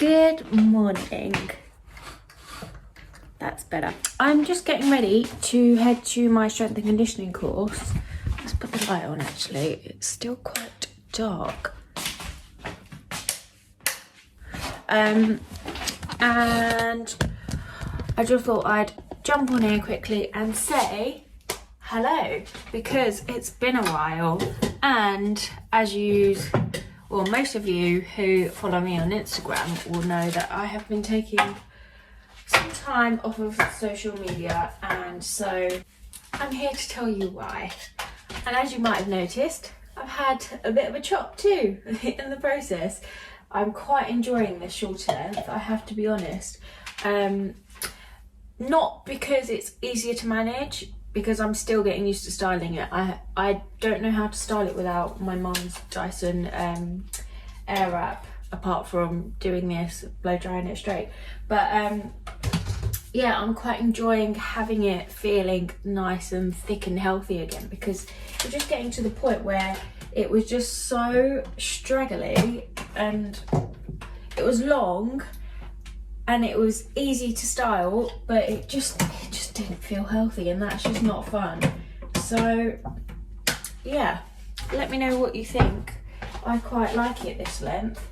Good morning. That's better. I'm just getting ready to head to my strength and conditioning course. Let's put the light on actually. It's still quite dark. And I just thought I'd jump on here quickly and say hello, because it's been a while, and as most of you who follow me on Instagram will know that I have been taking some time off of social media, and so I'm here to tell you why. And as you might have noticed, I've had a bit of a chop too in the process. I'm quite enjoying this shorter length, I have to be honest. Not because it's easier to manage, because I'm still getting used to styling it. I don't know how to style it without my mum's Dyson air wrap, apart from doing this, blow drying it straight. But yeah, I'm quite enjoying having it feeling nice and thick and healthy again, because we're just getting to the point where it was just so straggly, and it was long and it was easy to style, but it just didn't feel healthy, and that's just not fun. So yeah, let me know what you think. I quite like it this length.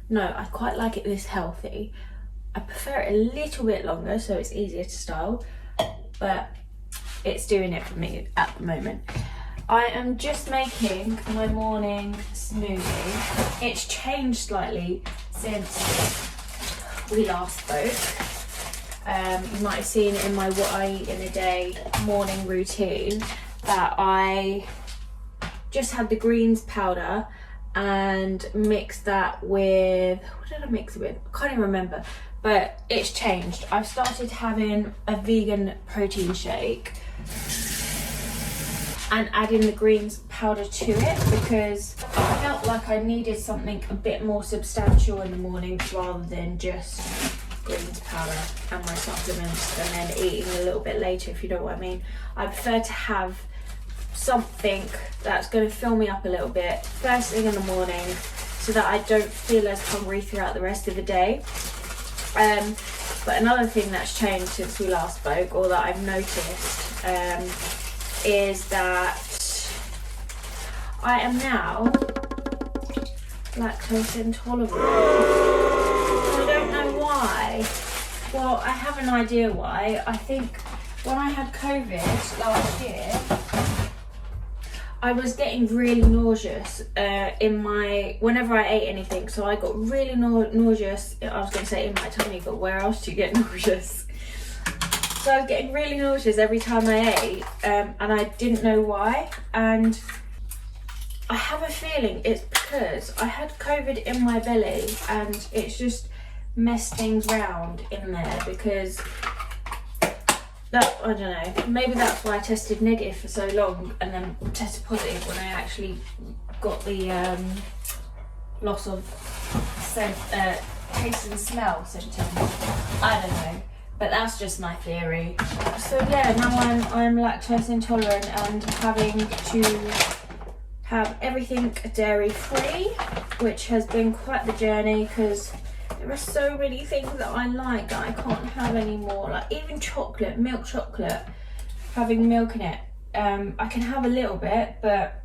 No, I quite like it this healthy. I prefer it a little bit longer so it's easier to style, but it's doing it for me at the moment. I am just making my morning smoothie. It's changed slightly since we last spoke. You might have seen in my what I eat in a day morning routine that I just had the greens powder and mixed that with, what did I mix it with? I can't even remember, but it's changed. I've started having a vegan protein shake and adding the greens powder to it, because I felt like I needed something a bit more substantial in the morning rather than just greens powder and my supplements and then eating a little bit later, if you know what I mean. I prefer to have something that's going to fill me up a little bit first thing in the morning so that I don't feel as hungry throughout the rest of the day. But another thing that's changed since we last spoke, or that I've noticed, is that I am now lactose intolerant. I don't know why. Well, I have an idea why. I think when I had COVID last year, I was getting really nauseous whenever I ate anything. So I got really nauseous. I was going to say in my tummy, but where else do you get nauseous? So I was getting really nauseous every time I ate, and I didn't know why. And I have a feeling it's because I had COVID in my belly, and it's just messed things round in there, because that, I don't know, maybe that's why I tested negative for so long and then tested positive when I actually got the loss of taste and smell symptoms. I don't know, but that's just my theory. So yeah, now I'm lactose intolerant and having to have everything dairy free, which has been quite the journey, because there are so many things that I like that I can't have anymore. Like even chocolate, milk chocolate, having milk in it. I can have a little bit, but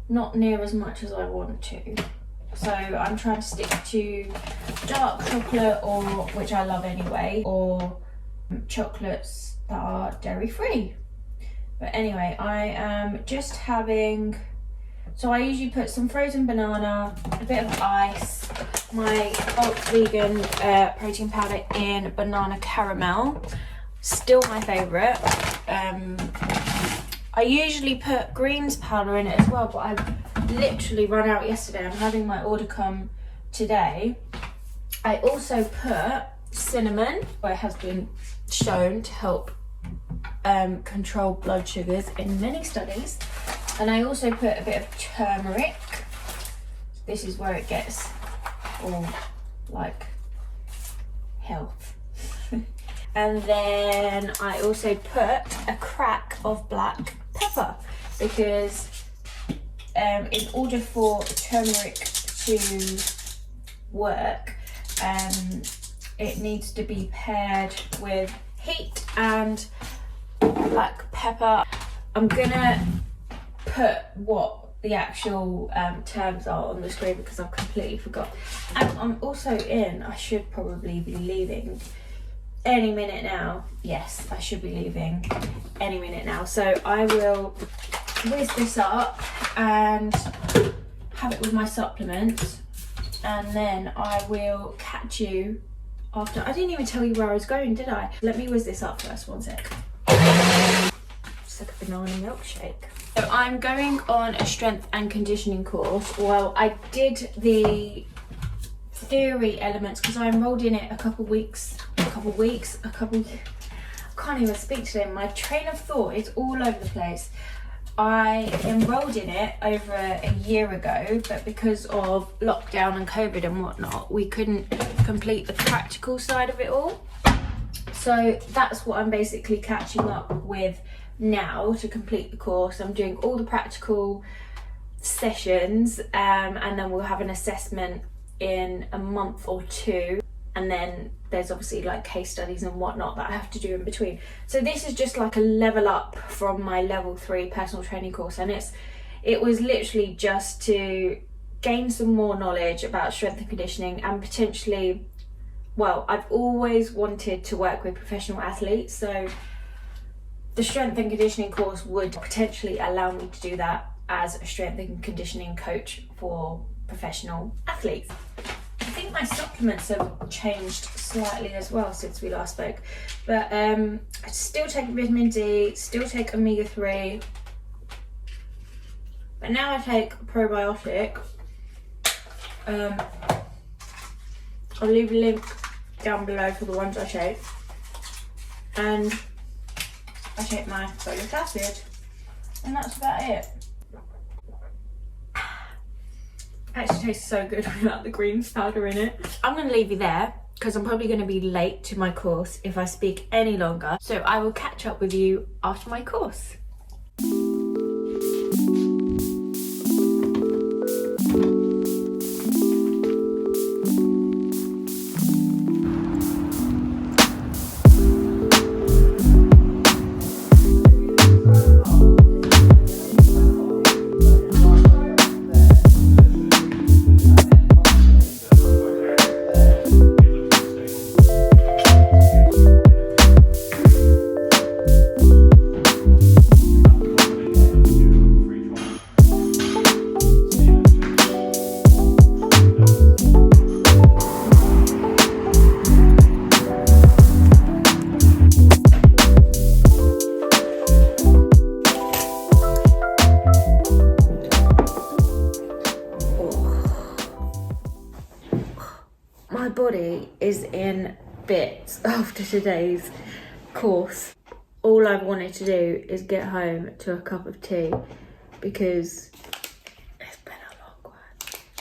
not near as much as I want to. So I'm trying to stick to dark chocolate, or which I love anyway, or chocolates that are dairy free. But anyway, I am just having, so I usually put some frozen banana, a bit of ice, my bulk vegan protein powder in banana caramel, still my favourite. I usually put greens powder in it as well, but I literally run out yesterday. I'm having my order come today. I also put cinnamon, where it has been shown to help control blood sugars in many studies. And I also put a bit of turmeric. This is where it gets all like health. And then I also put a crack of black pepper, because in order for turmeric to work, it needs to be paired with heat and black pepper. I'm gonna put what the actual terms are on the screen because I've completely forgot. And I'm also I should probably be leaving any minute now. Yes, I should be leaving any minute now. So I will whiz this up and have it with my supplements, and then I will catch you after. I didn't even tell you where I was going, did I? Let me whiz this up first, one sec. It's like a banana milkshake. So I'm going on a strength and conditioning course. Well, I did the theory elements because I enrolled in it I can't even speak today. My train of thought is all over the place. I enrolled in it over a year ago, but because of lockdown and COVID and whatnot, we couldn't complete the practical side of it all. So that's what I'm basically catching up with now to complete the course. I'm doing all the practical sessions, and then we'll have an assessment in a month or two, and then there's obviously like case studies and whatnot that I have to do in between. So this is just like a level up from my level 3 personal training course, and it was literally just to gain some more knowledge about strength and conditioning, and potentially, well, I've always wanted to work with professional athletes, so the strength and conditioning course would potentially allow me to do that as a strength and conditioning coach for professional athletes. I think my supplements have changed slightly as well since we last spoke, but I still take vitamin D, still take omega-3, but now I take probiotic. I'll leave a link down below for the ones I take, and I take my folic acid, and that's about it. Actually tastes so good without the greens powder in it. I'm going to leave you there because I'm probably going to be late to my course if I speak any longer. So I will catch up with you after my course. My body is in bits after today's course. All I've wanted to do is get home to a cup of tea because it's been a long one.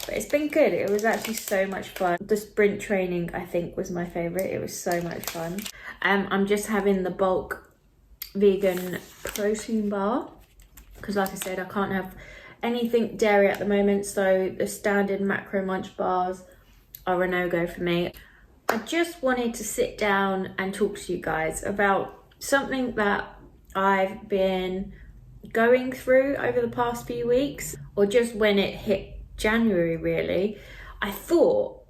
But it's been good. It was actually so much fun. The sprint training, I think, was my favourite. It was so much fun. I'm just having the bulk vegan protein bar because, like I said, I can't have anything dairy at the moment, so the standard macro munch bars are a no-go for me. I just wanted to sit down and talk to you guys about something that I've been going through over the past few weeks, or just when it hit January really. I thought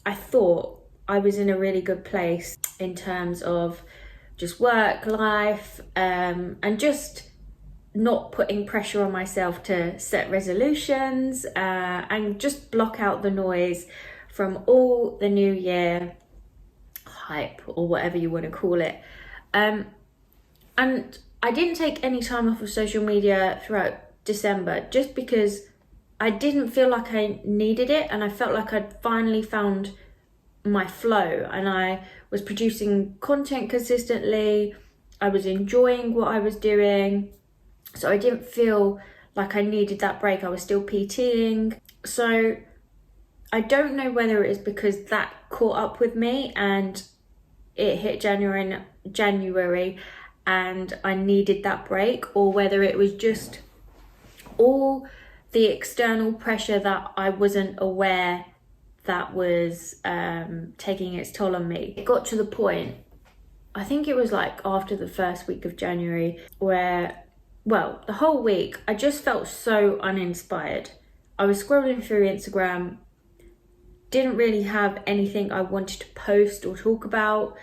I was in a really good place in terms of just work, life, and just not putting pressure on myself to set resolutions, and just block out the noise from all the new year hype or whatever you want to call it. And I didn't take any time off of social media throughout December just because I didn't feel like I needed it, and I felt like I'd finally found my flow and I was producing content consistently. I was enjoying what I was doing, so I didn't feel like I needed that break. I was still PTing, so I don't know whether it is because that caught up with me and it hit January and I needed that break, or whether it was just all the external pressure that I wasn't aware that was taking its toll on me. It got to the point, I think it was like after the first week of January, where, well, the whole week, I just felt so uninspired. I was scrolling through Instagram, didn't really have anything I wanted to post or talk about.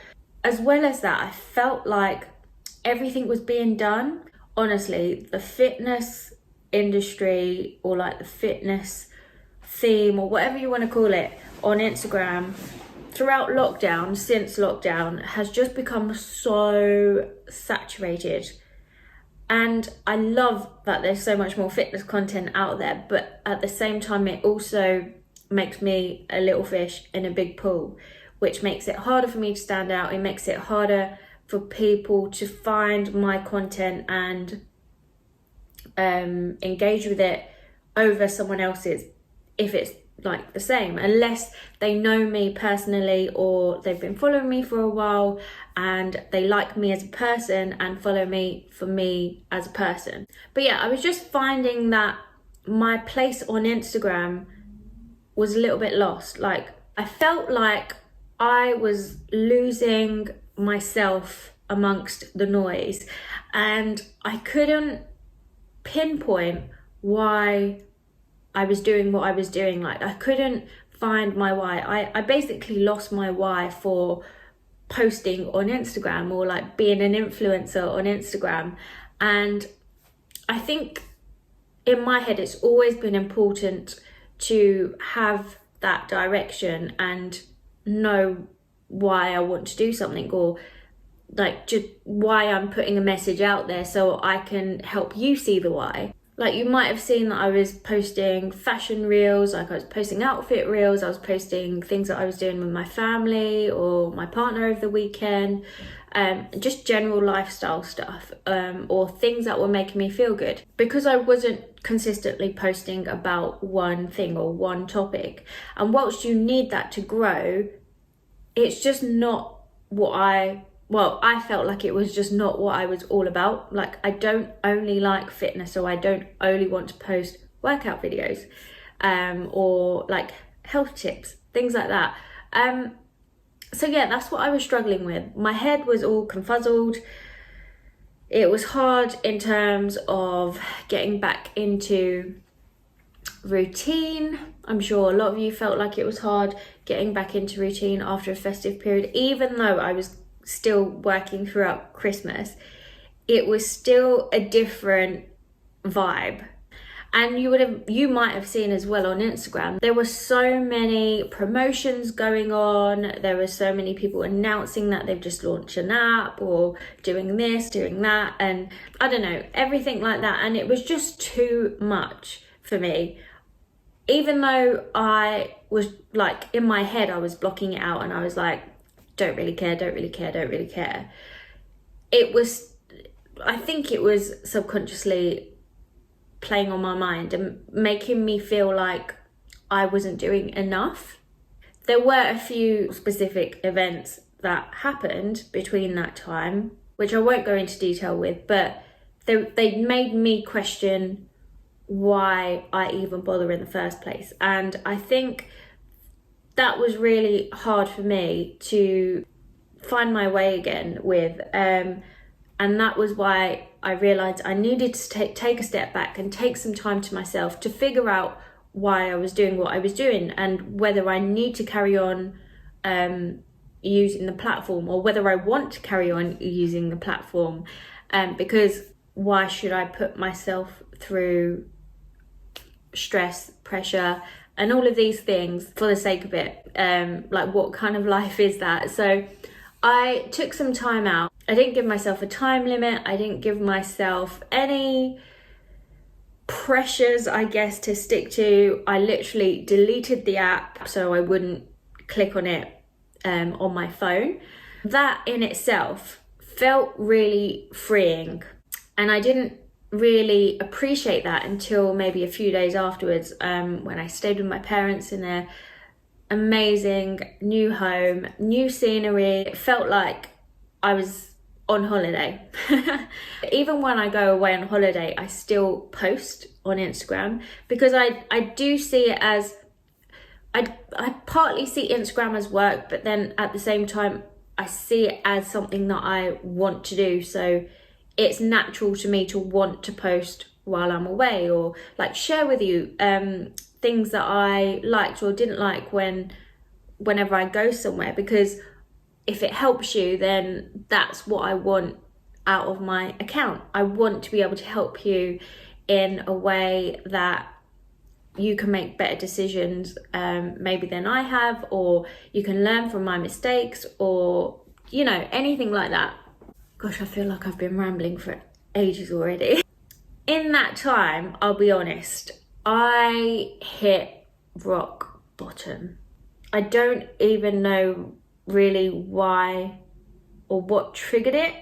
As well as that, I felt like everything was being done. Honestly, the fitness industry, or like the fitness theme, or whatever you want to call it, on Instagram throughout lockdown, since lockdown, has just become so saturated. And I love that there's so much more fitness content out there, but at the same time, it also makes me a little fish in a big pool, which makes it harder for me to stand out. It makes it harder for people to find my content and engage with it over someone else's, if it's like the same, unless they know me personally or they've been following me for a while and they like me as a person and follow me for me as a person. But yeah, I was just finding that my place on Instagram was a little bit lost. Like, I felt like I was losing myself amongst the noise, and I couldn't pinpoint why I was doing what I was doing. Like, I couldn't find my why. I basically lost my why for posting on Instagram, or like being an influencer on Instagram. And I think in my head, it's always been important to have that direction and know why I want to do something, or like just why I'm putting a message out there, so I can help you see the why. Like, you might have seen that I was posting fashion reels, like I was posting outfit reels, I was posting things that I was doing with my family or my partner over the weekend, just general lifestyle stuff, or things that were making me feel good. Because I wasn't consistently posting about one thing or one topic, and whilst you need that to grow, it's just not what I felt like it was just not what I was all about. Like, I don't only like fitness, so I don't only want to post workout videos, or like health tips, things like that. So yeah, that's what I was struggling with. My head was all confuzzled. It was hard in terms of getting back into routine. I'm sure a lot of you felt like it was hard getting back into routine after a festive period. Even though I was still working throughout Christmas, it was still a different vibe. And you might have seen as well on Instagram, there were so many promotions going on. There were so many people announcing that they've just launched an app, or doing this, doing that, and I don't know, everything like that. And it was just too much for me. Even though I was like, in my head, I was blocking it out and I was like, don't really care, don't really care, don't really care. I think it was subconsciously playing on my mind and making me feel like I wasn't doing enough. There were a few specific events that happened between that time, which I won't go into detail with, but they made me question why I even bother in the first place. And I think that was really hard for me to find my way again with, and that was why I realised I needed to take a step back and take some time to myself to figure out why I was doing what I was doing, and whether I need to carry on using the platform, or whether I want to carry on using the platform, because why should I put myself through stress, pressure, and all of these things for the sake of it? Like, what kind of life is that? So I took some time out. I didn't give myself a time limit. I didn't give myself any pressures, I guess, to stick to. I literally deleted the app so I wouldn't click on it on my phone. That in itself felt really freeing, and I didn't really appreciate that until maybe a few days afterwards, when I stayed with my parents in their amazing new home, new scenery. It felt like I was on holiday. Even when I go away on holiday, I still post on Instagram, because I do see it as I partly see Instagram as work, but then at the same time, I see it as something that I want to do. So it's natural to me to want to post while I'm away, or like share with you things that I liked or didn't like whenever I go somewhere, because if it helps you, then that's what I want out of my account. I want to be able to help you in a way that you can make better decisions maybe than I have, or you can learn from my mistakes, or you know, anything like that. Gosh, I feel like I've been rambling for ages already. In that time, I'll be honest, I hit rock bottom. I don't even know really why or what triggered it.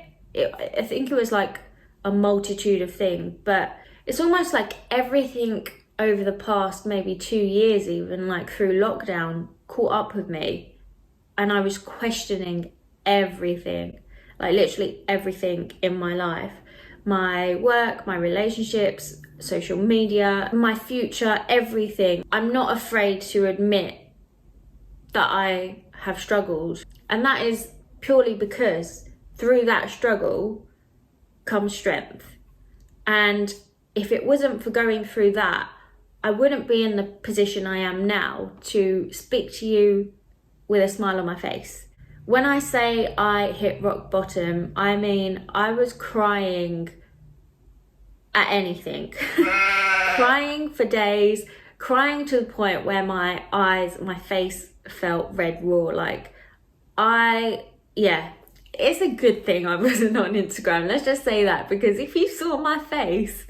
I think it was like a multitude of things, but it's almost like everything over the past maybe 2 years, even like through lockdown, caught up with me, and I was questioning everything, like literally everything in my life. My work, my relationships, social media, my future, everything. I'm not afraid to admit that I have struggled, and that is purely because through that struggle comes strength. And if it wasn't for going through that, I wouldn't be in the position I am now to speak to you with a smile on my face. When I say I hit rock bottom, I mean I was crying at anything. Crying for days, crying to the point where my eyes, my face felt red raw. Like it's a good thing I wasn't on Instagram, let's just say that, because if you saw my face,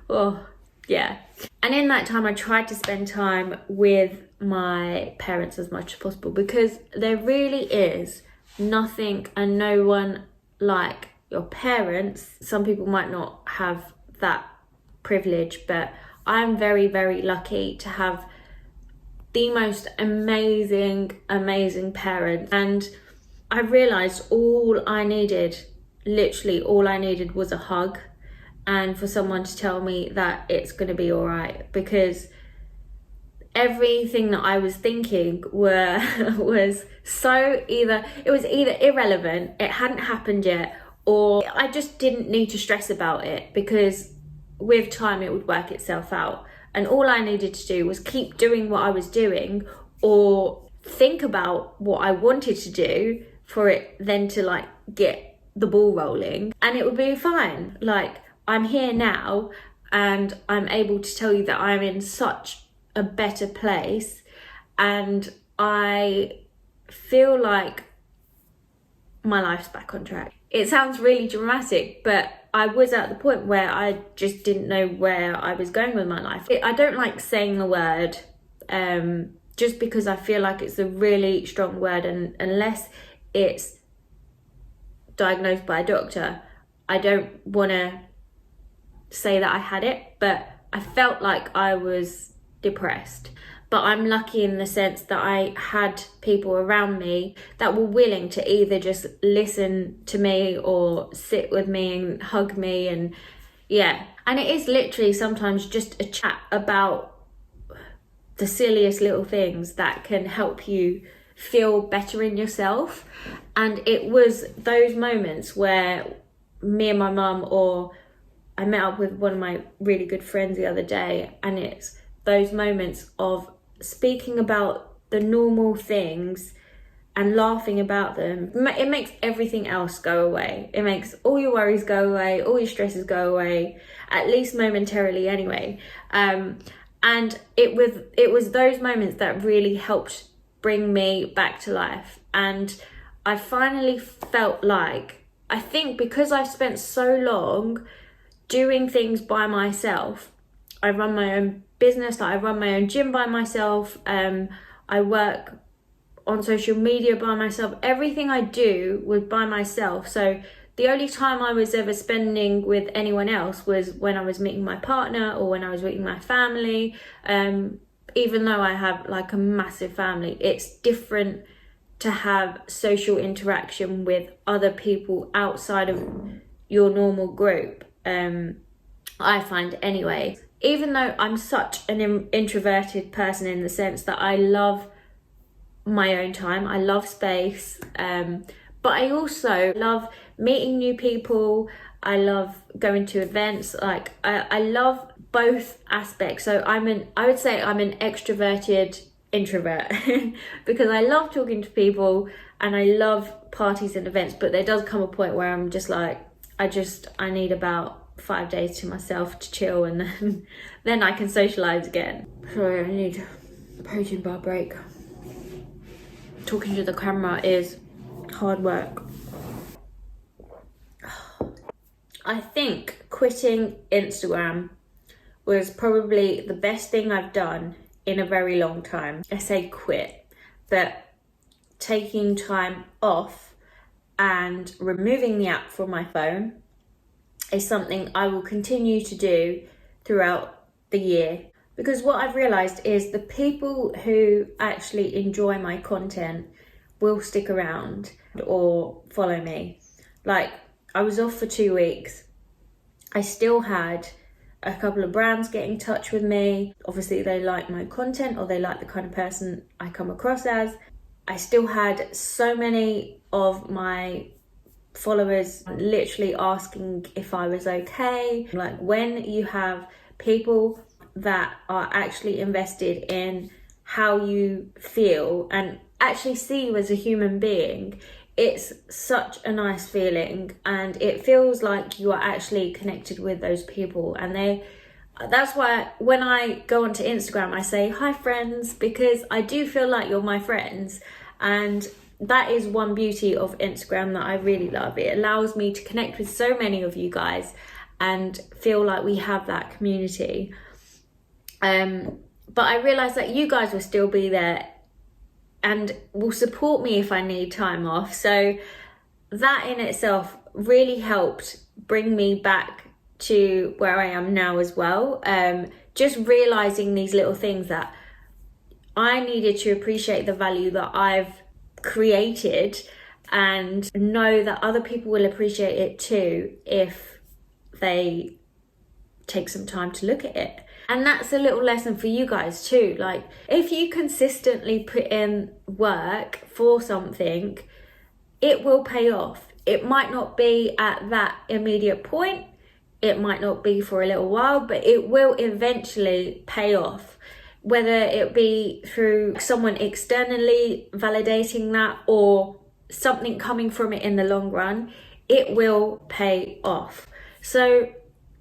oh yeah. And in that time, I tried to spend time with my parents as much as possible, because there really is nothing and no one like your parents. Some people might not have that privilege, but I'm very, very lucky to have the most amazing parents. And I realized literally all I needed was a hug, and for someone to tell me that it's going to be all right, because everything that I was thinking was either irrelevant, it hadn't happened yet, or I just didn't need to stress about it, because with time it would work itself out. And all I needed to do was keep doing what I was doing, or think about what I wanted to do for it then to like get the ball rolling, and it would be fine. Like, I'm here now and I'm able to tell you that I'm in such a better place, and I feel like my life's back on track. It sounds really dramatic, but I was at the point where I just didn't know where I was going with my life. I don't like saying the word just because I feel like it's a really strong word, and unless it's diagnosed by a doctor, I don't want to say that I had it, but I felt like I was depressed. But I'm lucky in the sense that I had people around me that were willing to either just listen to me or sit with me and hug me, and yeah. And it is literally sometimes just a chat about the silliest little things that can help you feel better in yourself. And it was those moments where me and my mum, or I met up with one of my really good friends the other day, and it's those moments of speaking about the normal things and laughing about them. It makes everything else go away. It makes all your worries go away, all your stresses go away, at least momentarily anyway. And it was those moments that really helped bring me back to life. And I finally felt like, I think because I've spent so long doing things by myself, I run my own business, like I run my own gym by myself, I work on social media by myself, everything I do was by myself. So the only time I was ever spending with anyone else was when I was meeting my partner or when I was meeting my family. Even though I have like a massive family, it's different to have social interaction with other people outside of your normal group. I find anyway, even though I'm such an introverted person in the sense that I love my own time, I love space, but I also love meeting new people. I love going to events. Like I love both aspects. So I would say I'm an extroverted introvert because I love talking to people and I love parties and events, but there does come a point where I'm just like, I need about 5 days to myself to chill, and then I can socialize again. Sorry, I need a protein bar break. Talking to the camera is hard work. I think quitting Instagram was probably the best thing I've done in a very long time. I say quit, but taking time off and removing the app from my phone is something I will continue to do throughout the year. Because what I've realized is the people who actually enjoy my content will stick around or follow me. Like, I was off for 2 weeks. I still had a couple of brands get in touch with me. Obviously, they like my content or they like the kind of person I come across as. I still had so many of my followers literally asking if I was okay. Like, when you have people that are actually invested in how you feel and actually see you as a human being, it's such a nice feeling, and it feels like you are actually connected with those people. And that's why when I go onto Instagram I say hi friends, because I do feel like you're my friends. And that is one beauty of Instagram that I really love. It allows me to connect with so many of you guys and feel like we have that community. But I realized that you guys will still be there and will support me if I need time off. So that in itself really helped bring me back to where I am now as well. Just realizing these little things, that I needed to appreciate the value that I've created and know that other people will appreciate it too if they take some time to look at it. And that's a little lesson for you guys too. Like, if you consistently put in work for something, it will pay off. It might not be at that immediate point, it might not be for a little while, but it will eventually pay off. Whether it be through someone externally validating that or something coming from it in the long run, it will pay off. So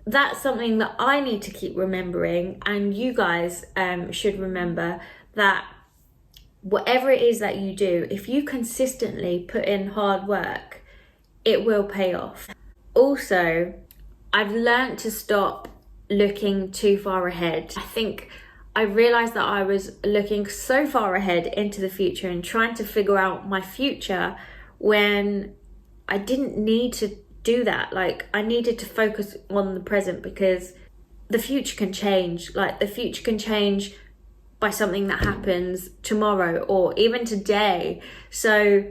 that's something that I need to keep remembering, and you guys should remember that whatever it is that you do, if you consistently put in hard work, it will pay off. Also, I've learned to stop looking too far ahead. I think I realized that I was looking so far ahead into the future and trying to figure out my future when I didn't need to do that. Like, I needed to focus on the present, because the future can change. Like, the future can change by something that happens tomorrow or even today. So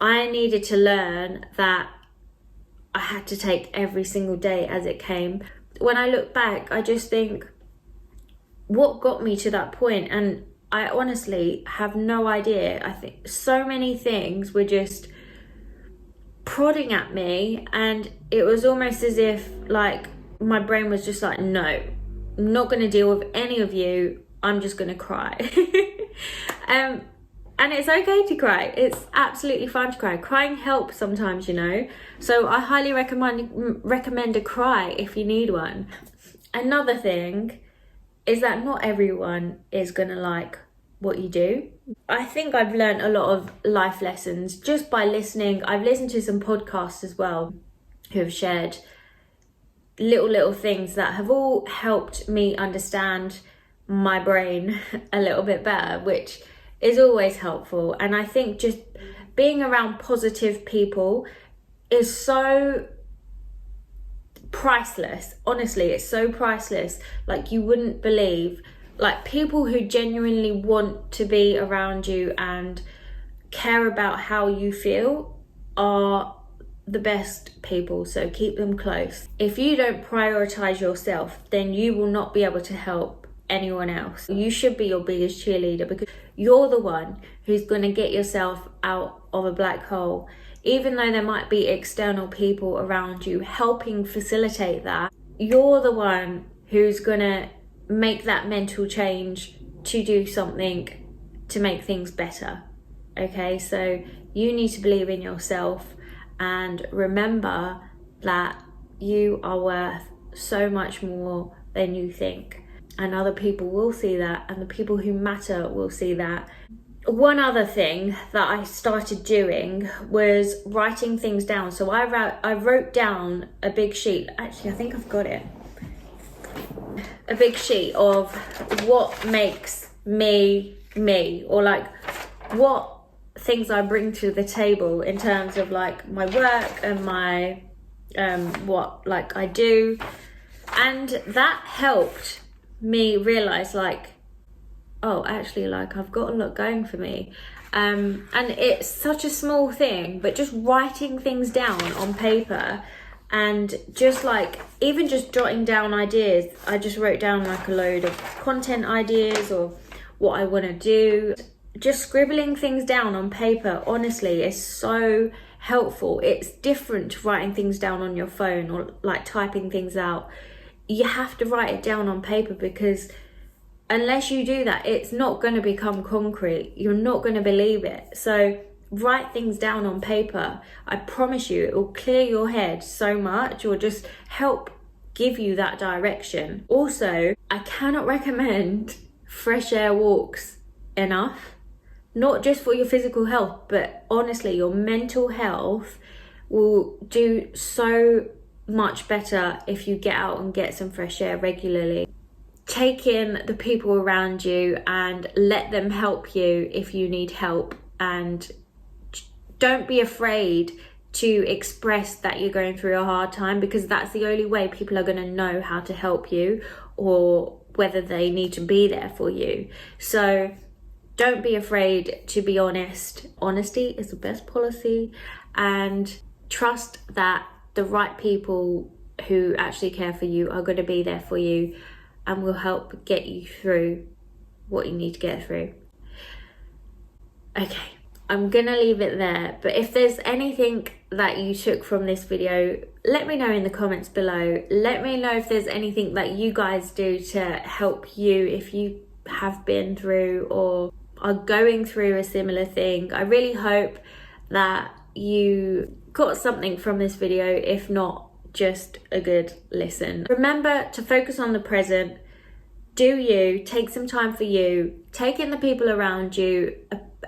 I needed to learn that I had to take every single day as it came. When I look back, I just think, what got me to that point? And I honestly have no idea. I think so many things were just prodding at me, and it was almost as if like my brain was just like, no, I'm not going to deal with any of you, I'm just going to cry. And it's okay to cry. It's absolutely fine to cry. Crying helps sometimes, you know. So I highly recommend a cry if you need one. Another thing is that not everyone is going to like what you do. I think I've learned a lot of life lessons just by listening. I've listened to some podcasts as well who have shared little things that have all helped me understand my brain a little bit better, which is always helpful. And I think just being around positive people is so priceless. Honestly, it's so priceless. Like, you wouldn't believe, like, people who genuinely want to be around you and care about how you feel are the best people, so keep them close. If you don't prioritize yourself, then you will not be able to help anyone else. You should be your biggest cheerleader, because you're the one who's going to get yourself out of a black hole. Even though there might be external people around you helping facilitate that, you're the one who's going to make that mental change to do something to make things better. Okay, so you need to believe in yourself and remember that you are worth so much more than you think, and other people will see that, and the people who matter will see that. One other thing that I started doing was writing things down. So I wrote down a big sheet. Actually, I think I've got it. A big sheet of what makes me me, or like what things I bring to the table in terms of like my work and my what like I do. And that helped me realize, like, oh, actually, like, I've got a lot going for me. And it's such a small thing, but just writing things down on paper and just like, even just jotting down ideas. I just wrote down like a load of content ideas or what I want to do. Just scribbling things down on paper, honestly, is so helpful. It's different to writing things down on your phone or like typing things out. You have to write it down on paper, because unless you do that, it's not going to become concrete. You're not going to believe it. So write things down on paper. I promise you, it will clear your head so much, or just help give you that direction. Also, I cannot recommend fresh air walks enough. Not just for your physical health, but honestly, your mental health will do so much better if you get out and get some fresh air regularly. Take in the people around you and let them help you if you need help, and don't be afraid to express that you're going through a hard time, because that's the only way people are going to know how to help you or whether they need to be there for you. So don't be afraid to be honest. Honesty is the best policy, and trust that the right people who actually care for you are going to be there for you and will help get you through what you need to get through. Okay, I'm gonna leave it there, but if there's anything that you took from this video, let me know in the comments below. Let me know if there's anything that you guys do to help you if you have been through or are going through a similar thing. I really hope that you got something from this video, if not just a good listen. Remember to focus on the present. Do you, take some time for you, take in the people around you,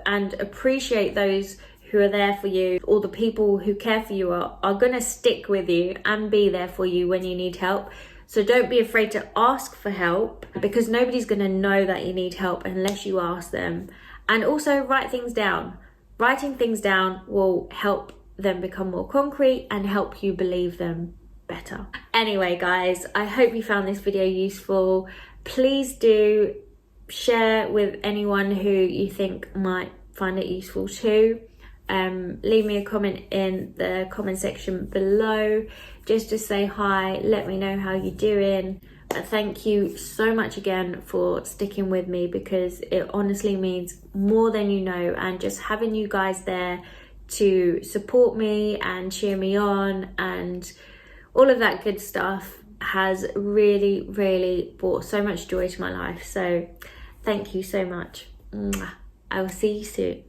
and appreciate those who are there for you. All the people who care for you are going to stick with you and be there for you when you need help. So don't be afraid to ask for help, because nobody's going to know that you need help unless you ask them. And also write things down. Writing things down will help them become more concrete and help you believe them better. Anyway, guys, I hope you found this video useful. Please do share with anyone who you think might find it useful too. Leave me a comment in the comment section below just to say hi, let me know how you're doing. But thank you so much again for sticking with me, because it honestly means more than you know, and just having you guys there to support me and cheer me on and all of that good stuff has really, really brought so much joy to my life. So thank you so much. I will see you soon.